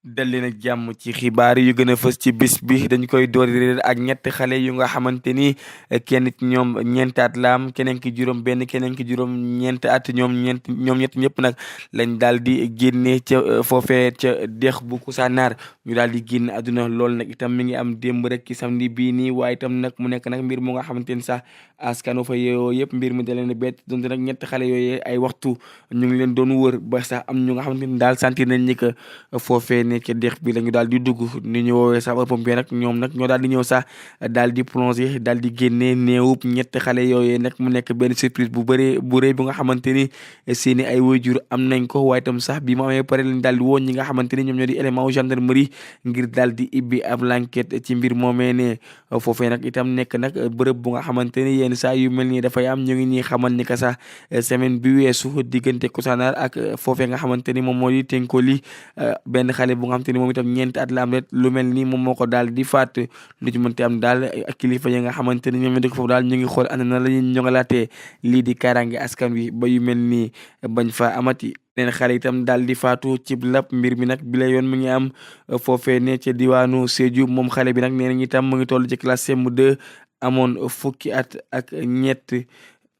dal leen ak jàmm ci xibaar yu gën a fës ci bis bi dañ koy door ak ñetti xale yu nga xamante ni kenn ci ñoom ñeenti at la am keneen ki juróom benn keneen ki juróom ñeenti at ñoom ñett ñëpp nag lañ daal di génne ca foofee ca dex bu Koussanar ñu daal di génn àdduna loolu nag itam mi ngi am démb rek ci samedi bii nii waaye itam nag mu nekk nag mbir mu nga xamante ni sax askanu fa yeewoo yëpp mbir mi da leen a bett donte nag ñetti xale yooyu ay waxtu ñu ngi leen doon wër ba sax am ñu nga xamante ni daal sentir nañ ni que foofee ne ca dex bi la ñu daal di dugg ni ñu woowee sapeur pompier nag ñoom nag ñoo daal di ñëw sax daal di plongé daal di génnee néewub ñetti xale yooyee nag mu nekk benn surprise bu bëree bu rëy bu nga xamante ni seeni ay waajur am nañ ko waaye itam sax bi mu amee pare lañ daal di woon ñi nga xamante ni ñoom ñoo di élément gendarmerie ngir daal di ibbi ab l'enquête ci mbir moomee ne foofee nag itam nekk nag bërëb bu nga xamante ni yenn saa yu mel nii dafay am ñu ngi ñuy xamal ni que sax semaine bi weesu diggante Koussanar ak foofee nga xamante ni moom moo di Tenkoli benn xale bu nga xamante ni moom itam ñeenti at la am rek lu mel ni moom moo ko daal di faat lu ci mënti am daal ak kilifa yi nga xamante ni ñoom ñoo dëkk foofu daal ñu ngi xool ana na la ñuy ñoŋalaatee lii di kaaraange askan wi ba yu mel nii bañ fa amati. neen xale itam daal di faatu ci lap mbir mi nag bi la yoon mu ngi am foofee ne ca diwaanu Sédhiou moom xale bi nag nee nañ itam mu ngi toll ci classe CM2 amoon fukki at ak ñett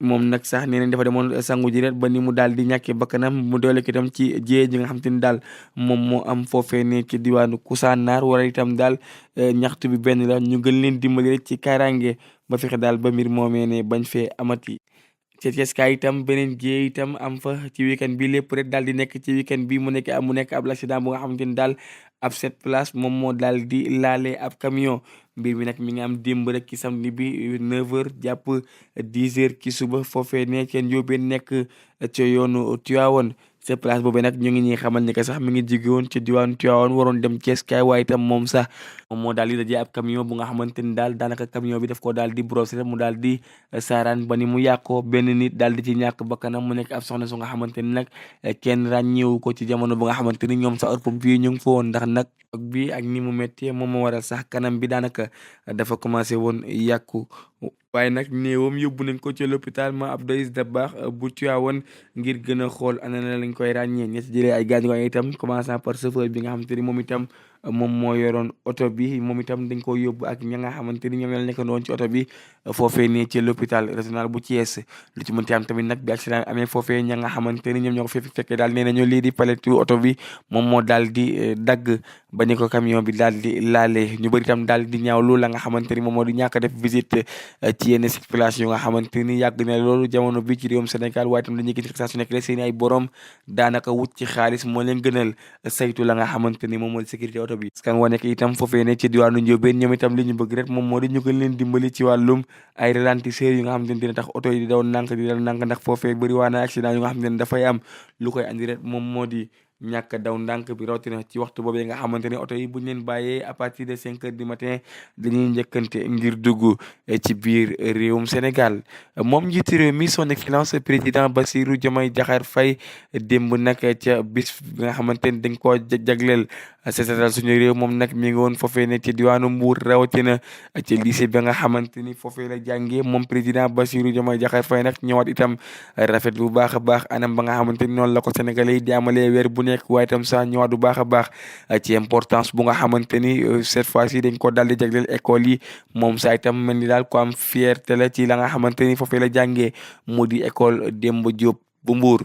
moom nag sax nee nañ dafa demoon sangu ji rek ba ni mu daal di ñàkkee bakkanam mu doole ko itam ci jiyee ji nga xam te ni daal moom moo am foofee ne ci diwaanu Koussanar wala itam daal ñaxtu bi benn la ñu gën leen dimbali rek ci kaaraange ba fexe daal ba mbir moomee ne bañ fee amati. ci Ceeskaay itam beneen jiyee itam am fa ci weekend bi lépp rek daal di nekk ci weekend bi mu nekk ab accident bu nga xamante ni daal ab 7 places moom moo daal di laale ab camion mbir mi nag mi ngi am démb rek ci samedi bi 9h jàpp 10h ci suba foofee ne ca Njóobeen nekk ca yoonu Tivaouane sa place boobee nag ñu ngi ñuy xamal ni que sax mi ngi jóge woon ci diwaanu Tivaouane waroon dem Ceeskaay waaye itam moom sax moom moo daal di dajee ab camion bu nga xamante ni daal daanaka camion bi daf ko daal di brosser mu daal di saaraan ba ni mu yàqoo benn nit daal di ci ñàkk bakkanam mu nekk ab soxna su nga xamante ni nag kenn ràññeewu ko ci jamono bu nga xamante ni ñoom sapeurs pompiers ñu ngi fa woon ndax nag bi ak ni mu méttee moom moo waral sax kanam bi daanaka dafa commencé woon yàqu waaye nag néewam yóbbu nañ ko ci l'hôpital ma Abdou Aziz Dabakh bu Tivaouane ngir gën a xool ana na lañ koy ràññee ñett jëlee ay gaañu itam commençant par chauffeur bi nga xamante ni moom itam moom moo yoroon oto bi moom itam dañ ko yóbbu ak ña nga xamante ni ñoom ñoo nekk noonu ci oto bi foofee nii ci l'hôpital régional bu Thiès lu ci mënti am tamit nag bi accident amee foofee ña nga xamante ni ñoom ñoo ko fekkee daal nee nañu lii di paletu oto bi moom moo daal di dagg ba ni ko camion bi daal di laale ñu bëri itam daal di ñaawlu la nga xamante ni moom moo di ñàkk a def visite ci yenn circulation yu nga xamante ni yàgg na loolu jamono bi ci réewum Sénégal waaye itam dañuy gis saa su nekk rek seen ay borom daanaka wut ci xaalis moo leen gënal saytu la nga xamante ni moom moo di sécurité oto bi askan wa nekk itam foofee ne ci diwaanu Ndiobène ñoom itam li ñu bëgg rek moom moo di ñu gën leen dimbali ci wàllum ay ralentisseurs yu nga xamante ni dina tax oto yi di daw nànk di dal nànk ndax foofee bëri waa na accident yu nga xamante ni dafay am lu koy andi rek moom moo di ñàkk daw ndànk bi rawatina ci waxtu boobu nga xamante ne oto yi buñ leen bàyyee à partir de 5h du matin dañuy njëkkante ngir dugg ci biir réewum Sénégal moom njiitu réew mi son excellence président Bassirou Diomaye Diakhar Faye démb nag ca bis bi nga xamante ni dañ koo jagleel seetal suñu réew moom nag mi ngi woon foofee ne ci diwaanu Mbour rawatina ci lycée bi nga xamante ni foofee la jàngee moom président Bassirou Diomaye Diakhar Faye nag ñëwaat itam rafet bu baax a baax anam ba nga xamante ni noonu la ko sénégalais yi di amalee weer bu nekk waaye itam sax ñëwaat bu baax a baax ci importance bu nga xamante ni cette fois-ci dañ ko daal di jagleel école yi moom sax itam mel ni daal ko am fierté la ci la nga xamante ni foofee la jàngee mu di école Demba Diop bu Mbour.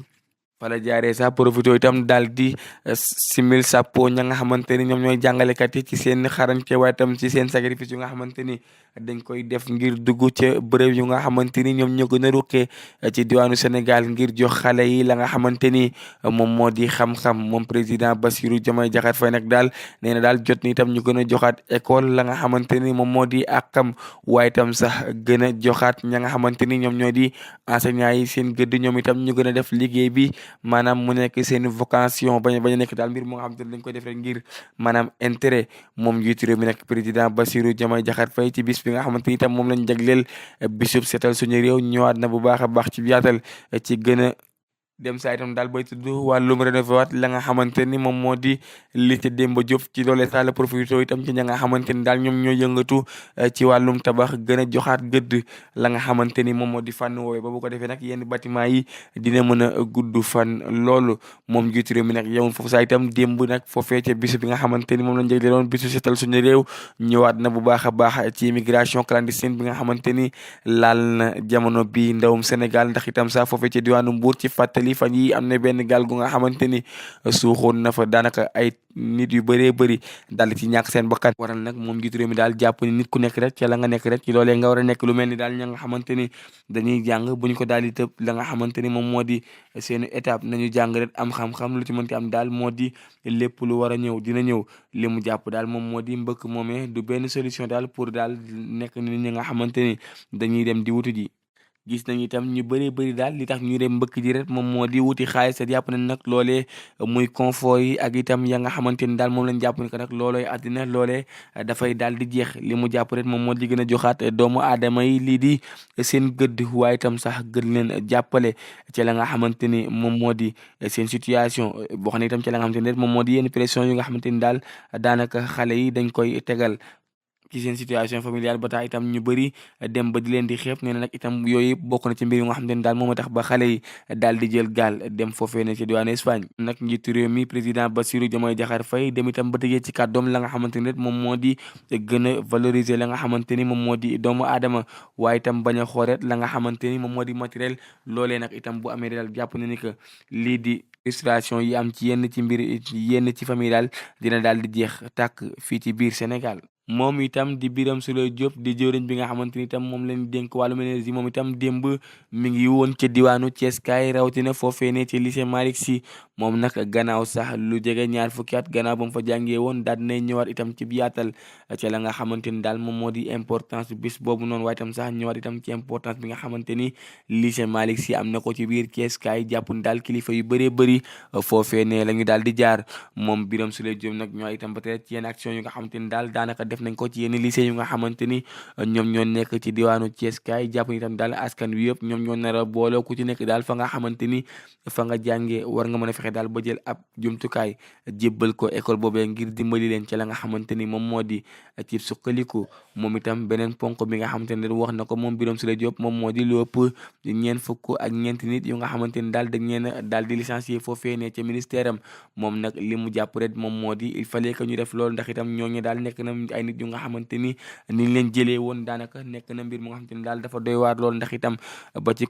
fala jaaree sax profito itam daal di simil sàppo ña nga xamante ni ñoom ñooy jàngalekat yi ci seen xarañte waaye itam ci seen sacrifice yu nga xamante ni dañ koy def ngir dugg ca bërëb yu nga xamante ni ñoom ñoo gën a rukkee ci diwaanu Sénégal ngir jox xale yi la nga xamante ni moom moo di xam-xam moom président Bassirou Diomaye Diakhar Faye nag daal nee na daal jot ni itam ñu gën a joxaat école la nga xamante ni moom moo di àqam waaye itam sax gën a joxaat ña nga xamante ni ñoom ñoo di enseignants yi seen gëdd ñoom itam ñu gën a def liggéey bi maanaam mu nekk seen vocation bañ a nekk daal mbir moo nga xamante ni dañ koy def rek ngir maanaam intérêt moom njiitu réew mi nag président Bassirou Diomaye Diakhar Faye ci bis bi nga xamante ni itam moom lañ jagleel bisub seetal suñu réew ñëwaat na bu baax a baax ci yaatal ci gën a dem saa itam daal bay tudd wàllum rénové waat la nga xamante ni moom moo di lycée Demba Diop ci loolee sax la profité itam ci ña nga xamante ni daal ñoom ñoo yëngatu ci wàllum tabax gën a joxaat gëdd la nga xamante ni moom moo di fànn woowee ba bu ko defee nag yenn bâtiment yi dina mën a gudd fan loolu moom njiitu réew mi nag yemul foofu saa itam démb nag foofee ca bisu bi nga xamante ni moom lañ jagleeloon bisu setal suñu réew ñëwaat na bu baax a baax ci immigration clandestine bi nga xamante ni laal na jamono bi ndawum Sénégal ndax itam sax foofee ca diwaanu Mbuur ci fàttali fan yi am na benn gaal gu nga xamante ni suuxoon na fa daanaka ay nit yu bëree bëri daal ci ñàkk seen bakkan waral nag moom njiitu réew mi daal jàpp ni nit ku nekk rek ca la nga nekk rek ci loolee nga war a nekk lu mel ni daal ña nga xamante ni dañuy jàng bu ñu ko daal di tëb la nga xamante ni moom moo di seeni étape nañu jàng rek am xam-xam lu ci mënti am daal moo di lépp lu war a ñëw dina ñëw li mu jàpp daal moom moo di mbëkk moomee du benn solution daal pour daal nekk ni ñi nga xamante ni dañuy dem di wutu ji gis nañu itam ñu bëree bëri daal li tax ñu dem mbëkk ji rek moom moo di wuti xaalis te jàpp nañ nag loolee muy confort yi ak itam ya nga xamante ni daal moom lañ jàpp ni que nag loolooy àddina loolee dafay daal di jeex li mu jàpp rek moom moo di gën a joxaat doomu aadama yi lii di seen gëdd waaye itam sax gën leen jàppale ci la nga xamante ni moom moo di seen situation boo xam ne itam ci la nga xamante ni rek moom moo di yenn pression yu nga xamante ni daal daanaka xale yi dañ koy tegal ci seen situation familiale ba tax itam ñu bëri dem ba di leen di xeeb nee na nag itam yooyu yëpp bokk na ci mbir yi nga xam ne daal moom a tax ba xale yi daal di jël gaal dem foofee ne ci diwaanu Espagne nag njiitu réew mi président Bassirou Diomaye Diakhar Faye dem itam ba tëjee ci kàddoom la nga xamante ni rek moom moo di gën a valoriser la nga xamante ni moom moo di doomu aadama waaye itam bañ a xooret la nga xamante ni moom moo di matériel loolee nag itam bu amee daal jàpp na ni que lii di frustration yi am ci yenn ci mbir yenn ci famille daal dina daal di jeex tàkk fii ci biir Sénégal moom itam di Birame Souleye Diop di jëwriñ bi nga xamante ni itam moom lañ dénk wàllum énergie moom itam démb mi ngi woon ca diwaanu Thiès kaay rawatina foofee ne ci lycée Malick Sy moom nag gannaaw sax lu jege ñaar fukki at gannaaw ba mu fa jàngee woon daal dinañ ñëwaat itam ci yaatal ca la nga xamante ni daal moom moo di importance bis boobu noonu waaye itam sax ñëwaat itam ci importance bi nga xamante ni lycée Malick Sy am na ko ci biir Thiès kaay jàpp ni daal kilifa yu bëree bëri foofee ne la ñu daal di jaar moom Birame Souleye Diop nag ñëwaat itam ba tey ci yenn action yu nga xamante ni daal daanaka def nañ ko ci yenn lycée yu nga xamante ni ñoom ñoo nekk ci diwaanu Thiès kaay jàpp ni itam daal askan wi yëpp ñoom ñoo nar a booloo ku ci nekk daal fa nga xamante ni fa nga jàngee war nga mën a fexe daal ba jël ab jumtukaay jébbal ko école boobee ngir dimbali leen ci la nga xamante ni moom moo di ci suqaliku moom itam beneen ponk bi nga xamante ni wax na ko moom Birame Souleye Diop moom moo di lu ëpp ñeent fukk ak ñeenti nit yu nga xamante ni daal dañ leen daal di licencier foofee ne ca ministère am moom nag li mu jàpp rek moom moo di il fallait que ñu def loolu ndax itam ñooñu daal nekk na ay nit yu nga xamante ni niñ leen jëlee woon daanaka nekk na mbir mu nga xamante ni daal dafa doy waar loolu ndax itam ba ci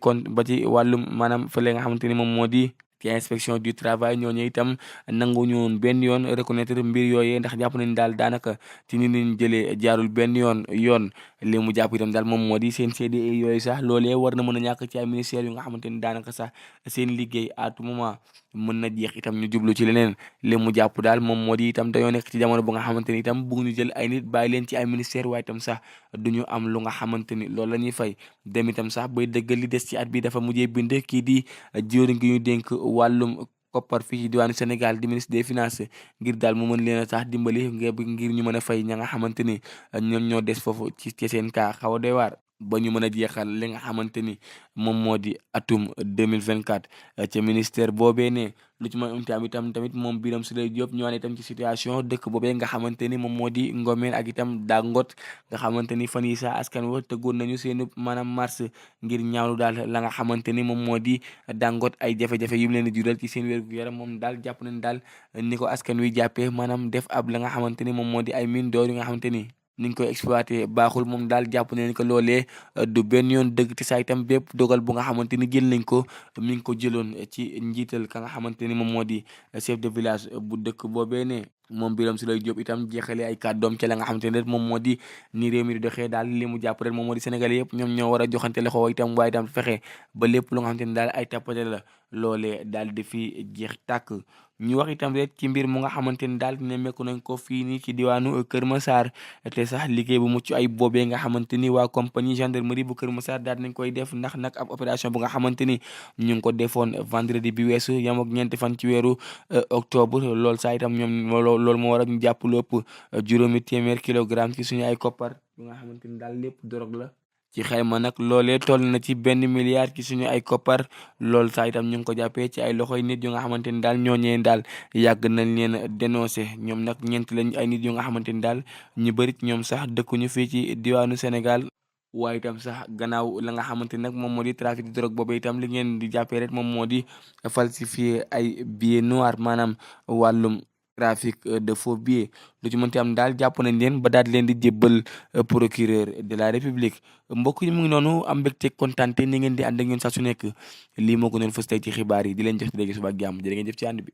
wàllum maanaam fële nga xamante ni moom moo di ci inspection du travail ñooñu itam nanguñu woon benn yoon reconnaître mbir yooyee ndax jàpp nañ daal daanaka ci ni ñu jëlee jaarul benn yoon li mu jàpp itam daal moom moo di seen CDE yooyu sax loolee war na mën a ñàkk ci ay ministères yu nga xamante ni daanaka sax seen liggéey à tout moment mën na jeex itam ñu jublu ci leneen li mu jàpp daal moom moo di itam dañoo nekk ci jamono bu nga xamante ni itam bëgg ñu jël ay nit bàyyi leen ci ay ministère waaye itam sax duñu am lu nga xamante ni loolu la ñuy fay dem itam sax bay dëggal li des ci at bi dafa mujjee bind kii di jëwriñ gi ñu dénk wàllum koppar fii ci diwaanu Sénégal di ministre des finances ngir daal mu mën leen a sax dimbali ngir ñu mën a fay ña nga xamante ni ñoom ñoo des foofu ci seen kaa xaw a doy waar ba ñu mën a jeexal li nga xamante ni moom moo di atum 2024 ca ministère boobee ne lu ci mën am tamit moom Birame Souleye Diop ñëwaat itam ci situation dëkk boobee nga xamante ni moom moo di Ngomeen ak itam Dangote nga xamante ni fan yi sax askan wa tëggoon nañu seenu maanaam mars ngir ñaawlu daal la nga xamante ni moom moo di Dangote ay jafe-jafe yu mu leen di jural ci seen wér gu yaram moom daal jàpp nañ daal ni ko askan wi jàppee maanaam def ab la nga xamante ni moom moo di ay mine d'or yu nga xamante ni niñ koy exploité baaxul moom daal jàpp nañ ko loolee du benn yoon dëgg te saa itam bépp dogal bu nga xamante ni jël nañ ko mi ngi ko jëloon ci njiital ka nga xamante ni moom moo di chef de village bu dëkk boobee ne moom Birame Souleye Diop itam jeexale ay kàddoom ca la nga xamante ne moom moo di ni réew mi di doxee daal li mu jàpp rek moom moo di Sénégalais yëpp ñoom ñoo war a joxante loxo itam waaye itam fexe ba lépp lu nga xamante ni daal ay tappate la loolee daal di fi jeex tàkk ñu wax itam rek ci mbir mu nga xamante ni daal nemmeeku nañ ko fii nii ci diwaanu Kër Massar te sax liggéey bu mucc ay boobee nga xamante ni waa compagnie gendarmerie bu Kër Massar daal nañ koy def ndax nag ab opération bu nga xamante ni ñu ngi ko defoon vendredi bi weesu yam ak ñeenti fan ci weeru octobre loolu saa itam ñoom loolu moo war a ñu jàpp lu ëpp juróomi téeméer kilogramme ci suñu ay koppar bu nga xamante ni daal lépp dorog la ci xayma nag loolee toll na ci 1 milliard ci suñu ay koppar loolu sax itam ñu ngi ko jàppee ci ay loxoy nit yu nga xamante ni daal ñooñee daal yàgg nañ leen dénoncé ñoom nag ñeent lañ ay nit yu nga xamante ni daal ñu bëri ñoom sax dëkkuñu fii ci diwaanu Sénégal. waaye itam sax gannaaw la nga xamante ni nag moom moo di trafic de drogue boobu itam li ngeen di jàppee rek moom moo di falsifier ay billets noirs maanaam wàllum trafic de faux billets lu ci mënti am daal jàpp nañ leen ba daal di leen di jébbal procureur de la république mbokk yi mu ngi noonu am mbégte kontaante ni ngeen di ànd ak ñun saa su nekk lii moo ko doon fës tey ci xibaar yi di leen jox di léegi suba ak jàmm jërë ngeen jëf ci ànd bi.